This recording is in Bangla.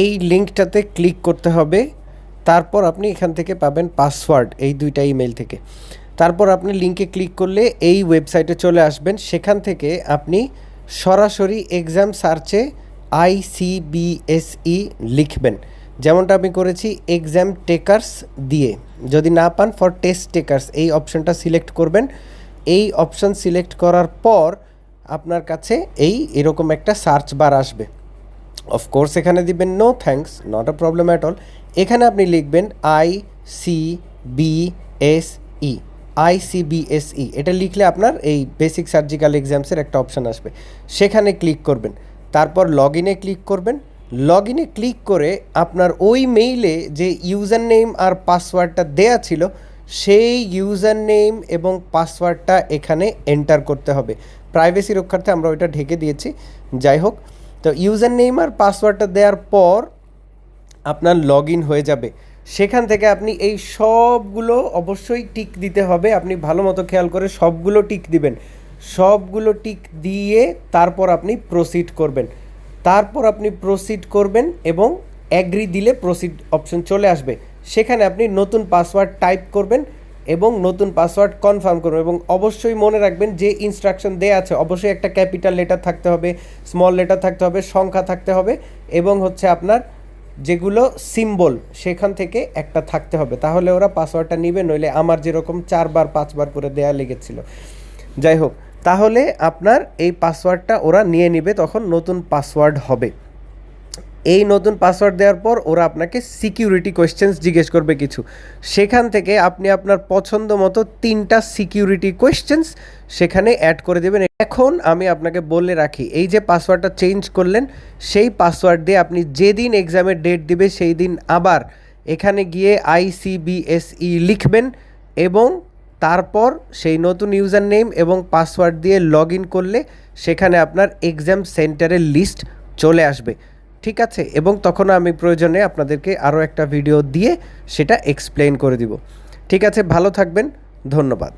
এই লিঙ্কটাতে ক্লিক করতে হবে। তারপর আপনি এখান থেকে পাবেন পাসওয়ার্ড এই দুইটা ইমেল থেকে। তারপর আপনি লিঙ্কে ক্লিক করলে এই ওয়েবসাইটে চলে আসবেন। সেখান থেকে আপনি সরাসরি এক্সাম সার্চে ICBSE লিখবেন, যেমনটা আমি করেছি এক্সাম টেকার্স দিয়ে। যদি না পান ফর টেস্ট টেকার্স এই অপশানটা সিলেক্ট করবেন। এই অপশান সিলেক্ট করার পর আপনার কাছে এরকম একটা সার্চ বার আসবে। অফকোর্স এখানে দিবেন no thanks, not a problem at all. এখানে আপনি লিখবেন ICBSE, ICBSE। এটা লিখলে আপনার এই বেসিক সার্জিক্যাল এক্সামসের একটা অপশান আসবে, সেখানে ক্লিক করবেন। তারপর লগ ইনে ক্লিক করবেন। লগ ইনে ক্লিক করে আপনার ওই মেইলে যে ইউজার নেম আর পাসওয়ার্ডটা দেয়া ছিল সেই ইউজার নেম এবং পাসওয়ার্ডটা এখানে এন্টার করতে হবে। প্রাইভেসি রক্ষার্থে আমরা ওইটা ঢেকে দিয়েছি, যাই হোক। তো ইউজার নেম আর পাসওয়ার্ডটা দেওয়ার পর আপনার লগ ইন হয়ে যাবে। সেখান থেকে আপনি এই সবগুলো অবশ্যই টিক দিতে হবে। আপনি ভালো মতো খেয়াল করে সবগুলো টিক দিবেন। সবগুলো টিক দিয়ে তারপর আপনি প্রসিড করবেন। এবং অ্যাগ্রি দিলে প্রসিড অপশন চলে আসবে। সেখানে আপনি নতুন পাসওয়ার্ড টাইপ করবেন এবং নতুন পাসওয়ার্ড কনফার্ম করবেন। এবং অবশ্যই মনে রাখবেন যে ইনস্ট্রাকশন দেওয়া আছে অবশ্যই একটা ক্যাপিটাল লেটার থাকতে হবে, স্মল লেটার থাকতে হবে, সংখ্যা থাকতে হবে এবং আপনার যেগুলো সিম্বল সেখান থেকে একটা থাকতে হবে, তাহলে ওরা পাসওয়ার্ডটা নেবে। নইলে আমার যেরকম 4বার 5বার করে দেয়া লেগেছিল। যাই হোক, তাহলে আপনার এই পাসওয়ার্ডটা ওরা নিয়ে নেবে, তখন নতুন পাসওয়ার্ড হবে। এই নতুন পাসওয়ার্ড দেওয়ার পর ওরা আপনাকে সিকিউরিটি কোয়েশ্চেন্স জিজ্ঞেস করবে কিছু। সেখান থেকে আপনি আপনার পছন্দ মতো 3টা সিকিউরিটি কোয়েশ্চেন্স সেখানে অ্যাড করে দেবেন। এখন আমি আপনাকে বলে রাখি, এই যে পাসওয়ার্ডটা চেঞ্জ করলেন সেই পাসওয়ার্ড দিয়ে আপনি যেদিন এক্সামের ডেট দিবে সেই দিন আবার এখানে গিয়ে ICBSE লিখবেন এবং তারপর সেই নতুন ইউজার নেম এবং পাসওয়ার্ড দিয়ে লগ ইন করলে সেখানে আপনার এক্সাম সেন্টারের লিস্ট চলে আসবে। ঠিক আছে, এবং তখন আমি প্রয়োজনে আপনাদেরকে আরও একটা ভিডিও দিয়ে সেটা এক্সপ্লেন করে দিব। ঠিক আছে, ভালো থাকবেন, ধন্যবাদ।